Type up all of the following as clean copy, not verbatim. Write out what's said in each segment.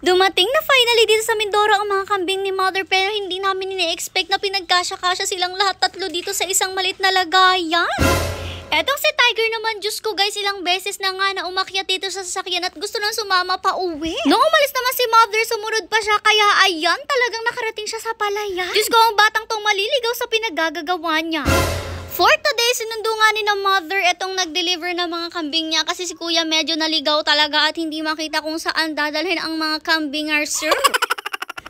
Dumating na finally dito sa Mindoro ang mga kambing ni Mother pero hindi namin ine-expect na pinagkasya-kasya silang lahat tatlo dito sa isang maliit na lagayan. Etong si Tiger naman, Diyos ko guys, ilang beses na nga na umakyat dito sa sasakyan at gusto nang sumama pa uwi. Nung umalis naman si Mother, sumunod pa siya kaya ayan, talagang nakarating siya sa palayan. Diyos ko, ang batang tong maliligaw sa pinagagagawa niya. For today, sinundo nga ni na Mother etong nag-deliver ng mga kambing niya kasi si Kuya medyo naligaw talaga at hindi makita kung saan dadalhin ang mga kambing sir.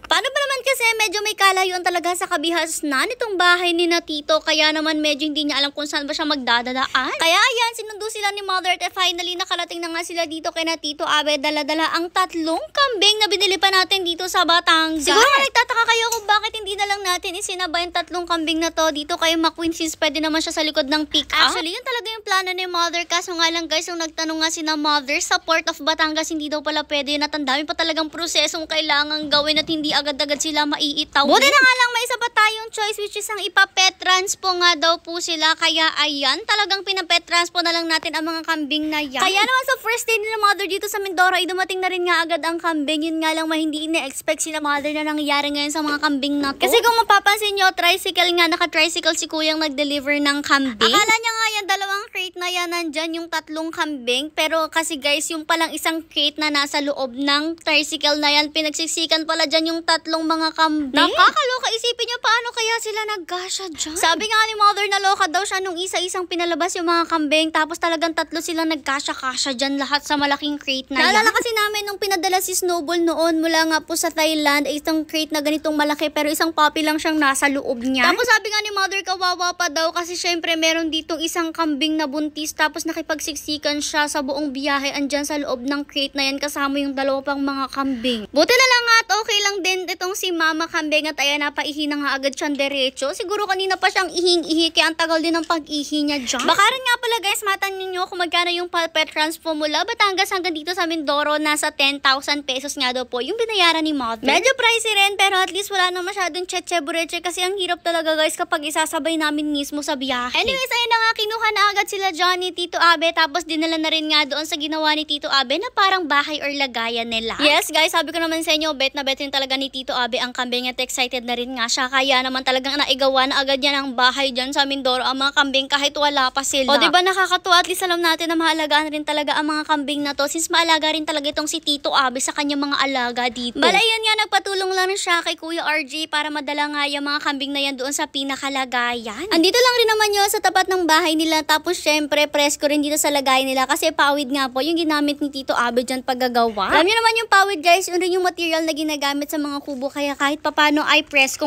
Paano ba naman kasi medyo may kalayuan talaga sa kabihasnan nitong bahay ni na Tito kaya naman medyo hindi niya alam kung saan ba siya magdadadaan. Kaya ayan, sinundo sila ni Mother at finally nakarating na nga sila dito kay na Tito Abe, dala-dala ang 3 kambing na binili pa natin dito sa Batangas. Siguro nagtataka kayo kung bakit hindi na lang natin isinabay yung 3 kambing na to dito kay McQueen since pwede naman siya sa likod ng pick-up. Actually, yun talaga yung plano ni Mother kaso nga lang guys, yung nagtanong nga si na Mother sa Port of Batangas hindi daw pala pwede na tandami pa talagang prosesong kailangan gawin at hindi agad-agad sila maiitaw. Buti na nga lang may isa pa tayong choice which is ang ipa-pet transpo nga daw po sila kaya ayan, talagang pinapet transpo na lang natin ang mga kambing na yan. Kaya naman sa first day ni na Mother dito sa Mindoro ay dumating na rin nga agad ang kambing. Yun nga lang hindi ina-expect sila Mother na nangyayari ngayon sa mga kambing na to. Kasi kung mapapansin nyo, tricycle nga, naka-tricycle si Kuyang nag-deliver ng kambing. Akala niya nga yan, 2 crate na yan, nandyan yung 3 kambing. Pero kasi guys, yung palang isang crate na nasa loob ng tricycle na yan, pinagsiksikan pala dyan yung 3 mga kambing. Nakakaloka, isipin niyo paano kaya sila nagkasya dyan. Sabi nga ni Mother na loka daw siya nung isa-isang pinalabas yung mga kambing, tapos talagang 3 sila nagkasya-kasya dyan lahat sa malaking crate na yan. Naalala kasi namin nung pinadala si Snowball noon mula nga po sa Thailand, ay isang crate na ganitong malaki pero isang puppy lang siyang nasa loob niya. Tapos sabi nga ni Mother, kawawa pa daw kasi syempre meron ditong isang kambing na buntis tapos nakipagsiksikan siya sa buong biyahe andyan sa loob ng crate na yan kasama yung 2 pang mga kambing. Buti na lang at okay lang din itong si Mama Kambing at ayan, napaihi na nga agad siyang derecho. Siguro kanina pa siyang ihing-ihi kaya ang tagal din ng pag-ihi niya dyan. Baka rin nga pala guys, matanong nyo kung magkano yung pet transpo mula Batangas hanggang dito sa Mindoro, nasa 10,000 pesos nga daw po yung binayaran ni Mother. Medyo pricey rin pero at least wala na masyadong cheche-bureche kasi ang hirap talaga guys kapag isasabay namin mismo sa biyahe. Anyways, ayun na nga, kinuha na agad sila Johnny, Tito Abe, tapos dinala na rin nga doon sa ginawa ni Tito Abe na parang bahay or lagayan nila. Yes guys, sabi ko naman sa inyo, bet na bet rin talaga ni Tito Abe ang kambing at excited na rin nga siya kaya naman talagang naigawa na agad yan ang bahay dyan sa Mindoro ang mga kambing kahit wala pa sila. O diba nakakatuwa, at least alam natin na mahalagaan rin talaga ang mga kambing na to since maalaga rin talaga itong si Tito Abe sa kanyang mga alaga dito. Bala yan nga, nagpatulong lang siya kay Kuya RJ para madala nga yung mga kambing na yan doon sa pinakalagayan. Andito lang rin naman yun sa tapat ng bahay nila tapos syempre presko rin dito sa lagayan nila kasi pawid nga po yung ginamit ni Tito Abe dyan paggagawa. Alam nyo naman yung pawid guys, yun rin yung material na ginagamit sa mga kubo kaya kahit papano ay presko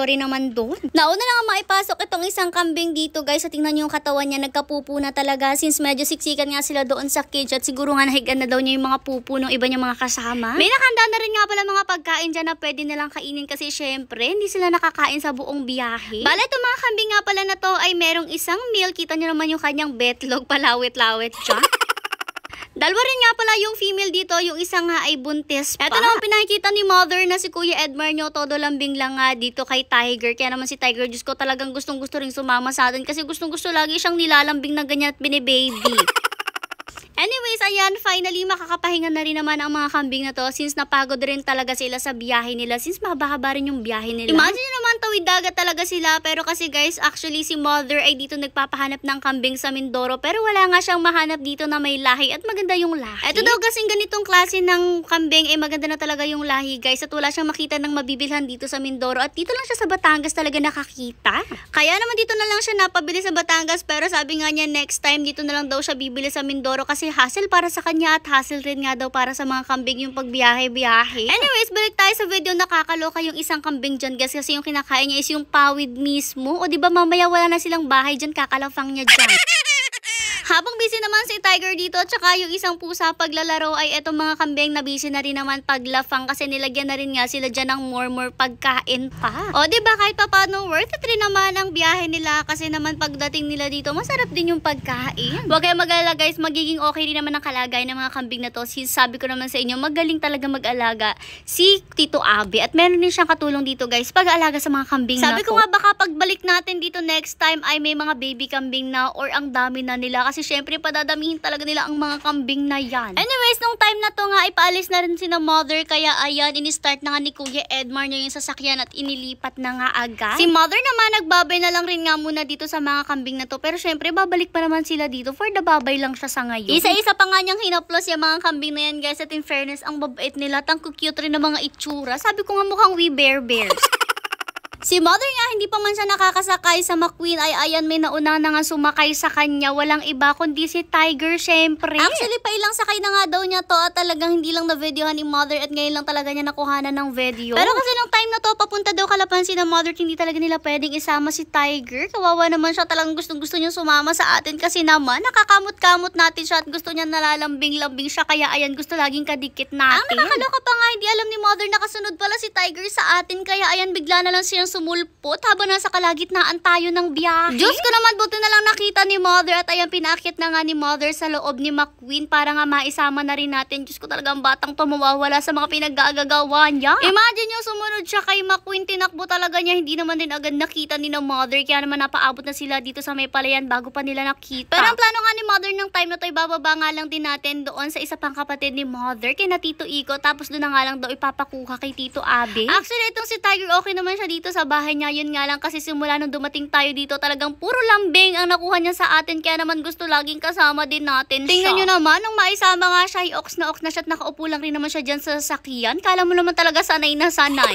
rin naman doon. Nauna na nga maipasok itong isang kambing dito guys at tingnan nyo yung katawan niya, nagkapupo na talaga since medyo siksikan nga sila doon sa cage at siguro nga nahigan na daw niya yung mga pupo ng iba niyang mga kasama. May nakanda na rin nga pala mga pagkain dyan na pwede nilang kainin kasi syempre hindi sila nakakain sa buong biyahe. Bale itong mga kambing nga pala na to ay merong isang meal, kita nyo naman yung kanyang betlog, palawit-lawit dyan. 2 rin nga pala yung female dito, yung isa nga ay buntis pa. Ito naman pinakikita ni Mother na si Kuya Edmar nyo, todo lambing lang nga dito kay Tiger. Kaya naman si Tiger, Diyos ko, talagang gustong-gusto rin sumama sa atin kasi gustong-gusto lagi siyang nilalambing na ganyan at binibaby. Anyways, ayan, finally makakapahinga na rin naman ang mga kambing na to since napagod rin talaga sila sa biyahe nila since mahaba-haba rin yung biyahe nila. Imagine nyo naman, tawid dagat talaga sila pero kasi guys, actually si Mother ay dito nagpapahanap ng kambing sa Mindoro pero wala nga siyang mahanap dito na may lahi at maganda yung lahi. Ito daw kasing ganitong klase ng kambing ay maganda na talaga yung lahi guys at wala siyang makita ng mabibilhan dito sa Mindoro at dito lang siya sa Batangas talaga nakakita. Kaya naman dito na lang siya napabili sa Batangas pero sabi nga niya next time dito na lang daw siya bibili sa Mindoro kasi hassle para sa kanya at hassle rin nga daw para sa mga kambing yung pagbiyahe-biyahe. Anyways, balik tayo sa video. Nakakaloka yung isang kambing dyan guys kasi yung kinakain niya is yung pawid mismo. O diba mamaya wala na silang bahay dyan, kakalafang niya dyan. Habang busy naman si Tiger dito at saka yung isang pusa paglalaro ay etong mga kambing na busy na rin naman paglafang kasi nilagyan na rin nga sila dyan ng more pagkain pa. O diba kahit pa paano worth it rin naman ang biyahe nila kasi naman pagdating nila dito masarap din yung pagkain. Huwag kayo mag-alala guys, magiging okay rin naman ang kalagay ng mga kambing na to. Sabi ko naman sa inyo, magaling talaga mag-alaga si Tito Abe at meron din siyang katulong dito guys pag-aalaga sa mga kambing na to. Sabi ko nga baka pagbalik natin dito next time ay may mga baby kambing na or ang dami na nila kasi kasi syempre padadamihin talaga nila ang mga kambing na yan. Anyways, nung time na to nga, ipaalis na rin sina mother, kaya ayan, ini-start na nga ni Kuya Edmar niya yung sasakyan at inilipat na nga agad. Si mother naman, nagbabay na lang rin nga muna dito sa mga kambing na to, pero syempre babalik pa naman sila dito for the babay lang siya sa ngayon. Isa-isa pa nga niyang hinaplos yung mga kambing na yan, guys, at in fairness, ang babait nila, tangko-cute rin ng mga itsura. Sabi ko nga mukhang we bear bears. Si mother nga, hindi pa man siya nakakasakay sa McQueen, ay ayan, may nauna na nga sumakay sa kanya. Walang iba kundi si Tiger, syempre. Actually, pailang sakay na nga daw niya to at talagang hindi lang na-videohan ni mother at ngayon lang talaga niya nakuhanan ng video. Pero kasi nung time na to, papunta daw Calapan si na mother, hindi talaga nila pwedeng isama si Tiger. Kawawa naman siya, talagang gustong-gusto niya sumama sa atin kasi naman, nakakamot-kamot natin siya at gusto niya nalalambing-lambing siya. Kaya ayan, gusto laging kadikit natin. Ang nakakaloka pa nga, hindi alam ni mother nakasunod pala si Tiger sa atin. Kaya ayan, bigla na lang siyang sumulpot habang nasa kalagitnaan tayo ng biyahe. Diyos ko naman, buti na lang nakita ni mother at ayan, pinakit na nga ni mother sa loob ni McQueen para nga maisama na rin natin. Diyos ko, talagang batang to mawawala sa mga pinag-aagagawa niya. Imagine nyo, sumunod siya kay McQueen, tinakbo talaga niya, hindi naman din agad nakita ni na mother, kaya naman napaabot na sila dito sa may palayan bago pa nila nakita. Pero ang plano nga ni mother ng time na to, ibababa nga lang din natin doon sa isa pang kapatid ni mother, kay na Tito Iko, tapos doon na nga lang daw ipapakuha kay Tito Abe. Actually, itong si Tiger, okay naman siya dito sa bahay niya. Yun nga lang kasi simula nung dumating tayo dito, talagang puro lambing ang nakuha niya sa atin, kaya naman gusto laging kasama din natin siya. Tingnan nyo naman, nung maisama nga siya, ox na siya at nakaupo lang rin naman siya dyan sa sasakyan. Kala mo naman talaga sanay na sanay.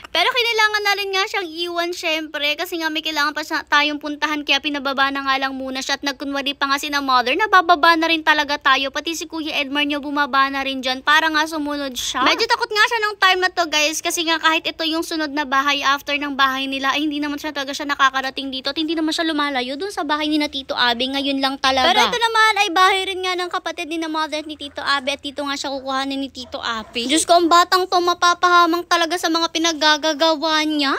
Pero kailangan na rin nga siyang iwan syempre kasi nga may kailangan pa tayong puntahan, kaya pinababa na nga lang muna siya at nagkunwari pa nga si na mother, nabababa na rin talaga tayo, pati si Kuya Edmar niyo bumaba na rin dyan para nga sumunod siya. Medyo takot nga siya ng time na to, guys, kasi nga kahit ito yung sunod na bahay after ng bahay nila, ay hindi naman siya talaga siya nakakarating dito at hindi naman siya lumalayo dun sa bahay ni na Tito Abe, ngayon lang talaga. Pero ito naman ay bahay rin nga ng kapatid ni na mother at ni Tito Abe at dito nga siya kukuhanin ni Tito Abe. Diyos ko, ang batang to mapapahamang talaga sa mga pinagagawa niya.